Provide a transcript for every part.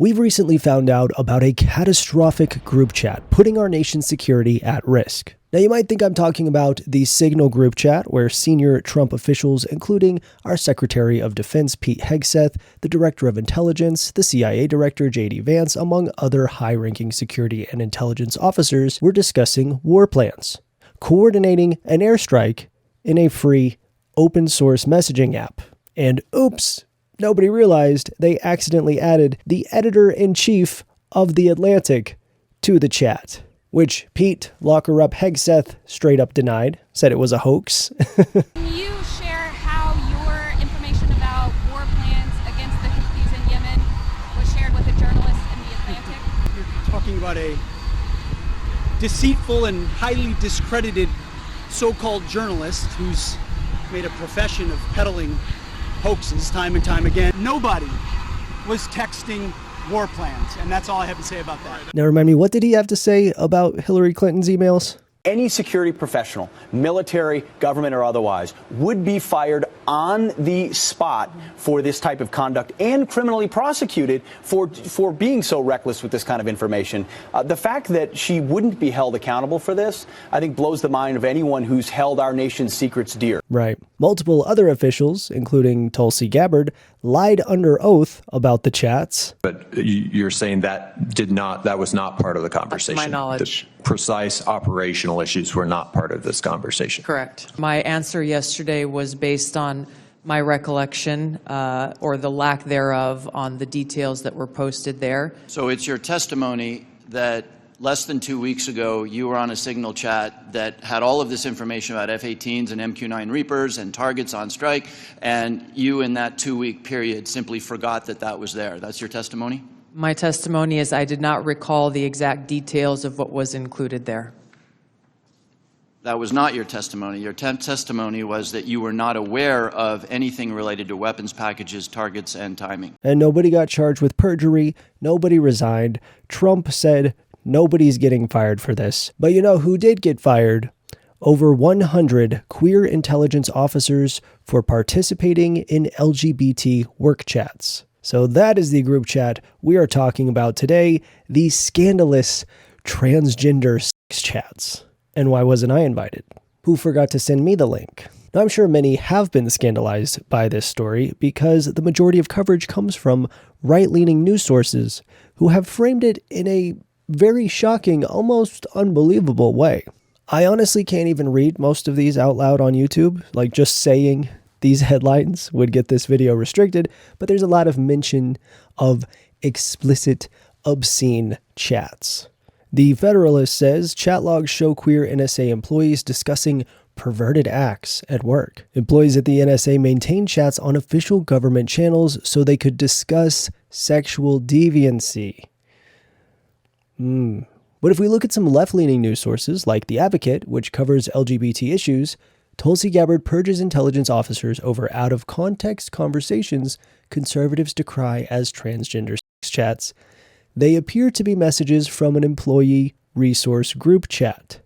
We've recently found out about a catastrophic group chat putting our nation's security at risk. Now, you might think I'm talking about the Signal group chat where senior Trump officials, including our Secretary of Defense Pete Hegseth, the Director of Intelligence, the CIA Director J.D. Vance, among other high-ranking security and intelligence officers, were discussing war plans, coordinating an airstrike in a free, open-source messaging app. And oops, nobody realized they accidentally added the editor-in-chief of The Atlantic to the chat, which Pete Locker-Up Hegseth straight up denied, said it was a hoax. Can you share how your information about war plans against the Houthis in Yemen was shared with a journalist in The Atlantic? You're talking about a deceitful and highly discredited so-called journalist who's made a profession of peddling hoaxes time and time again. Nobody was texting war plans, and that's all I have to say about that. Now remind me, what did he have to say about Hillary Clinton's emails? Any security professional, military, government, or otherwise, would be fired on the spot for this type of conduct and criminally prosecuted for being so reckless with this kind of information. The fact that she wouldn't be held accountable for this, I think, blows the mind of anyone who's held our nation's secrets dear. Right. Multiple other officials, including Tulsi Gabbard, lied under oath about the chats. But you're saying that was not part of the conversation? To my knowledge. The precise operational issues were not part of this conversation? Correct. My answer yesterday was based on my recollection, or the lack thereof, on the details that were posted there. So it's your testimony that less than 2 weeks ago, you were on a Signal chat that had all of this information about F-18s and MQ-9 Reapers and targets on strike, and you in that 2-week period simply forgot that that was there. That's your testimony? My testimony is I did not recall the exact details of what was included there. That was not your testimony. Your testimony was that you were not aware of anything related to weapons packages, targets, and timing. And nobody got charged with perjury. Nobody resigned. Trump said nobody's getting fired for this. But you know who did get fired? Over 100 queer intelligence officers for participating in LGBT work chats. So that is the group chat we are talking about today, the scandalous transgender sex chats. And why wasn't I invited? Who forgot to send me the link? Now, I'm sure many have been scandalized by this story because the majority of coverage comes from right-leaning news sources who have framed it in a very shocking, almost unbelievable way. I honestly can't even read most of these out loud on YouTube. Like, just saying these headlines would get this video restricted, but there's a lot of mention of explicit, obscene chats. The Federalist says chat logs show queer NSA employees discussing perverted acts at work. Employees at the NSA maintain chats on official government channels so they could discuss sexual deviancy. But if we look at some left-leaning news sources like The Advocate, which covers LGBT issues, Tulsi Gabbard purges intelligence officers over out-of-context conversations conservatives decry as transgender sex chats. They appear to be messages from an employee resource group chat.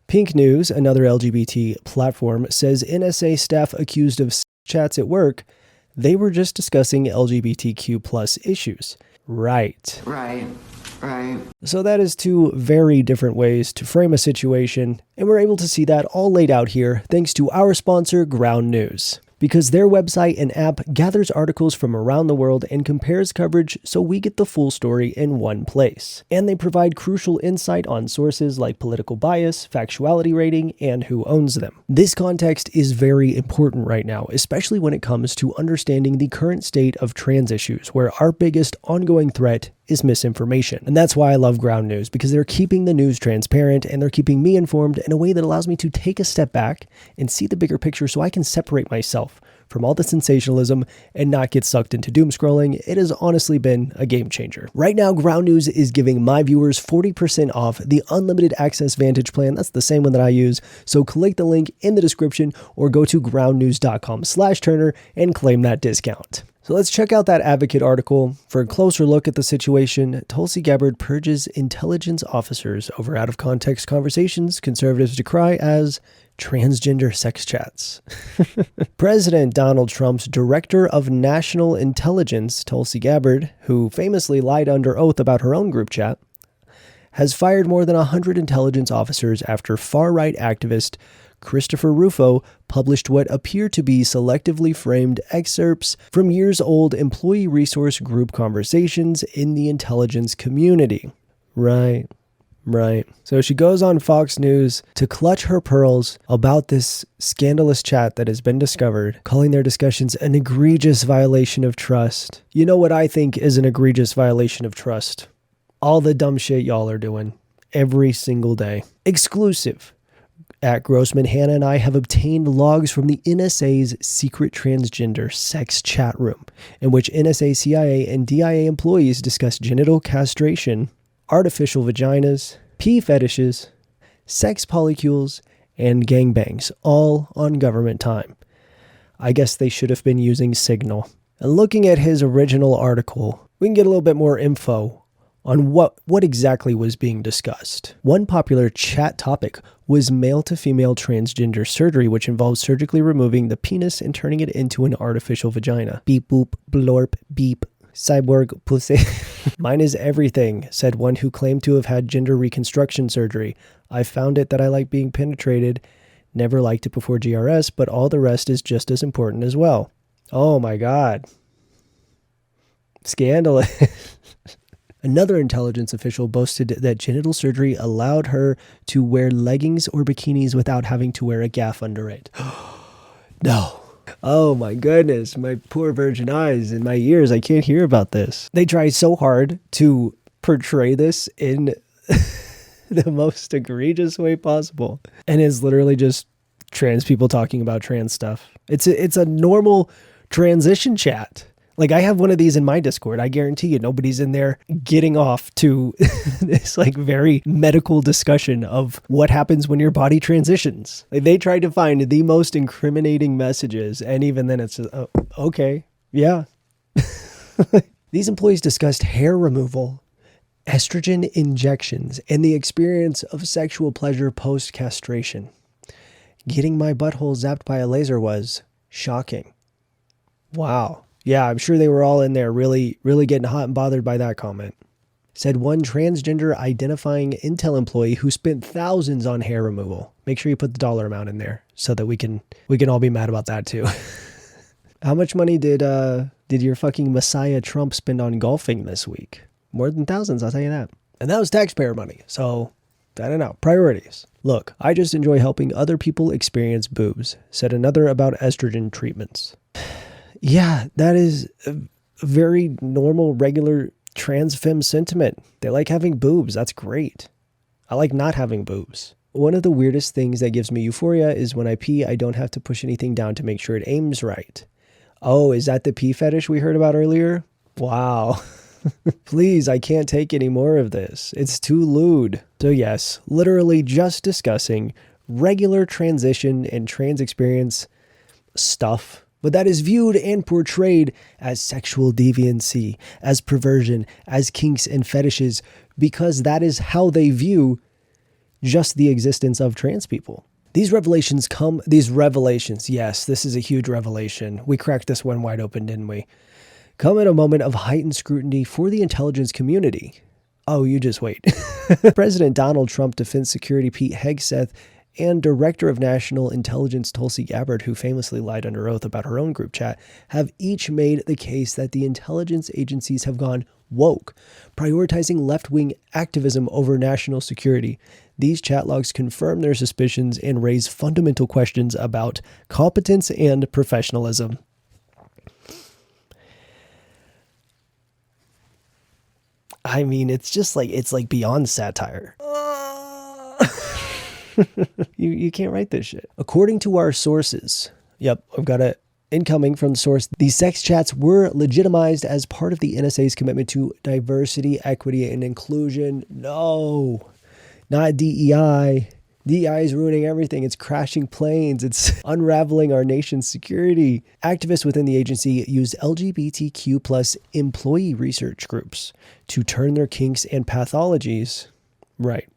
Pink News, another LGBT platform, says NSA staff accused of sex chats at work, they were just discussing LGBTQ plus issues. Right. So that is two very different ways to frame a situation, and we're able to see that all laid out here thanks to our sponsor, Ground News. Because their website and app gathers articles from around the world and compares coverage so we get the full story in one place. And they provide crucial insight on sources like political bias, factuality rating, and who owns them. This context is very important right now, especially when it comes to understanding the current state of trans issues, where our biggest ongoing threat is misinformation. And that's why I love Ground News, because they're keeping the news transparent and they're keeping me informed in a way that allows me to take a step back and see the bigger picture so I can separate myself from all the sensationalism and not get sucked into doom scrolling. It has honestly been a game changer. Right now, Ground News is giving my viewers 40% off the Unlimited Access Vantage plan. That's the same one that I use. So click the link in the description or go to groundnews.com/Turner and claim that discount. So let's check out that Advocate article. For a closer look at the situation, Tulsi Gabbard purges intelligence officers over out-of-context conversations conservatives decry as Transgender sex chats. President Donald Trump's Director of National Intelligence, Tulsi Gabbard, who famously lied under oath about her own group chat, has fired more than 100 intelligence officers after far-right activist Christopher Rufo published what appear to be selectively framed excerpts from years-old employee resource group conversations in the intelligence community. Right. So she goes on Fox News to clutch her pearls about this scandalous chat that has been discovered, calling their discussions an egregious violation of trust. You know what I think is an egregious violation of trust? All the dumb shit y'all are doing every single day. Exclusive. At Grossman, Hannah and I have obtained logs from the NSA's secret transgender sex chat room, in which NSA, CIA, and DIA employees discuss genital castration, artificial vaginas, pee fetishes, sex polycules, and gangbangs, all on government time. I guess they should have been using Signal. And looking at his original article, we can get a little bit more info on what exactly was being discussed. One popular chat topic was male-to-female transgender surgery, which involves surgically removing the penis and turning it into an artificial vagina. Beep, boop, blorp, beep. Cyborg pussy. Mine is everything, said one who claimed to have had gender reconstruction surgery. I found it that I like being penetrated. Never liked it before GRS, but all the rest is just as important as well. Oh my God. Scandalous. Another intelligence official boasted that genital surgery allowed her to wear leggings or bikinis without having to wear a gaff under it. No. Oh my goodness, my poor virgin eyes and my ears, I can't hear about this. They try so hard to portray this in the most egregious way possible. And it's literally just trans people talking about trans stuff. It's a normal transition chat. Like, I have one of these in my Discord. I guarantee you nobody's in there getting off to this like very medical discussion of what happens when your body transitions. Like, they tried to find the most incriminating messages, and even then it's okay, yeah. These employees discussed hair removal, estrogen injections, and the experience of sexual pleasure post-castration. Getting my butthole zapped by a laser was shocking. Wow. Yeah, I'm sure they were all in there really getting hot and bothered by that comment. Said one transgender identifying Intel employee who spent thousands on hair removal. Make sure you put the dollar amount in there so that we can all be mad about that too. How much money did your fucking Messiah Trump spend on golfing this week? More than thousands, I'll tell you that. And that was taxpayer money, so I don't know. Priorities. Look, I just enjoy helping other people experience boobs, said another about estrogen treatments. Yeah, that is a very normal, regular trans femme sentiment. They like having boobs. That's great. I like not having boobs. One of the weirdest things that gives me euphoria is when I pee, I don't have to push anything down to make sure it aims right. Oh, is that the pee fetish we heard about earlier? Wow. Please, I can't take any more of this. It's too lewd. So yes, literally just discussing regular transition and trans experience stuff, but that is viewed and portrayed as sexual deviancy, as perversion, as kinks and fetishes, because that is how they view just the existence of trans people. These revelations, yes, this is a huge revelation. We cracked this one wide open, didn't we? Come at a moment of heightened scrutiny for the intelligence community. Oh, you just wait. President Donald Trump, Defense Security Pete Hegseth, and Director of National Intelligence Tulsi Gabbard, who famously lied under oath about her own group chat, have each made the case that the intelligence agencies have gone woke, prioritizing left-wing activism over national security. These chat logs confirm their suspicions and raise fundamental questions about competence and professionalism. I mean, it's like beyond satire. You can't write this shit. According to our sources, yep, I've got it incoming from the source, these sex chats were legitimized as part of the NSA's commitment to diversity, equity, and inclusion. No, not DEI. DEI is ruining everything. It's crashing planes. It's unraveling our nation's security. Activists within the agency use LGBTQ plus employee research groups to turn their kinks and pathologies, right,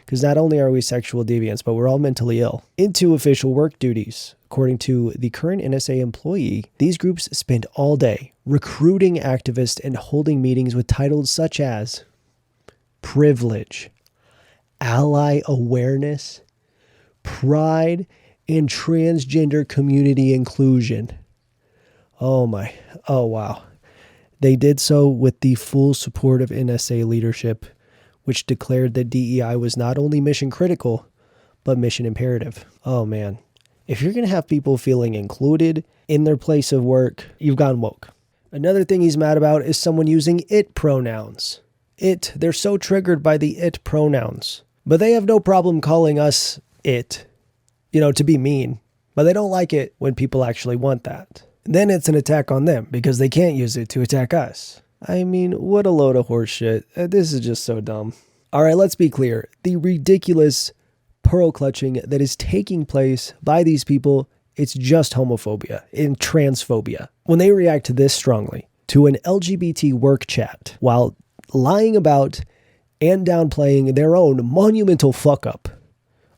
Because not only are we sexual deviants, but we're all mentally ill. Into official work duties. According to the current NSA employee, these groups spend all day recruiting activists and holding meetings with titles such as privilege, ally awareness, pride, and transgender community inclusion. Oh wow. They did so with the full support of NSA leadership, which declared that DEI was not only mission critical, but mission imperative. Oh man. If you're going to have people feeling included in their place of work, you've gone woke. Another thing he's mad about is someone using it pronouns. They're so triggered by the it pronouns. But they have no problem calling us it, to be mean. But they don't like it when people actually want that. Then it's an attack on them because they can't use it to attack us. I mean, what a load of horse shit. This is just so dumb. All right, let's be clear. The ridiculous pearl clutching that is taking place by these people, it's just homophobia and transphobia. When they react this strongly to an LGBT work chat while lying about and downplaying their own monumental fuck up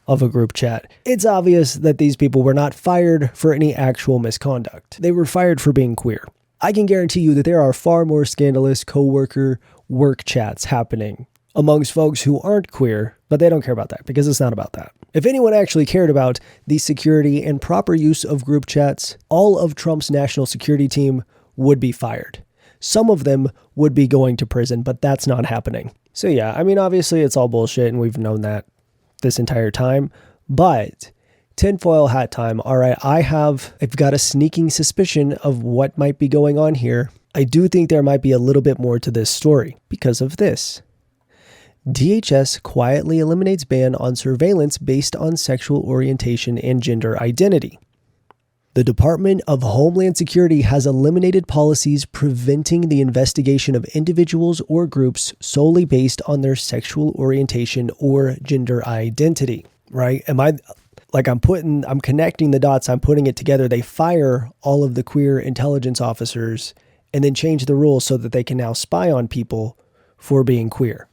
of a group chat, it's obvious that these people were not fired for any actual misconduct. They were fired for being queer. I can guarantee you that there are far more scandalous coworker work chats happening amongst folks who aren't queer, but they don't care about that because it's not about that. If anyone actually cared about the security and proper use of group chats, all of Trump's national security team would be fired. Some of them would be going to prison, but that's not happening. So yeah, I mean, obviously it's all bullshit and we've known that this entire time, but tinfoil hat time. All right, I've got a sneaking suspicion of what might be going on here. I do think there might be a little bit more to this story because of this. DHS quietly eliminates ban on surveillance based on sexual orientation and gender identity. The Department of Homeland Security has eliminated policies preventing the investigation of individuals or groups solely based on their sexual orientation or gender identity, right? I'm connecting the dots, I'm putting it together. They fire all of the queer intelligence officers and then change the rules so that they can now spy on people for being queer.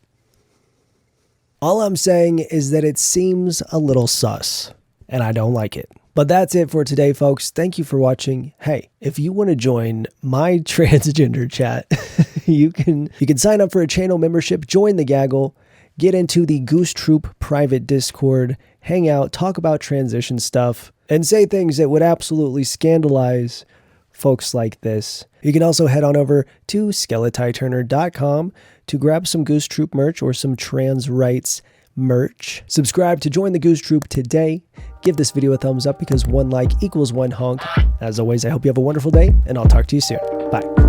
All I'm saying is that it seems a little sus, and I don't like it. But that's it for today, folks. Thank you for watching. Hey, if you want to join my transgender chat, you can sign up for a channel membership, join the gaggle, get into the Goose Troop private Discord, hang out, talk about transition stuff, and say things that would absolutely scandalize folks like this. You can also head on over to skeletiturner.com to grab some Goose Troop merch or some trans rights merch. Subscribe to join the Goose Troop today. Give this video a thumbs up because one like equals one honk. As always, I hope you have a wonderful day, and I'll talk to you soon. Bye.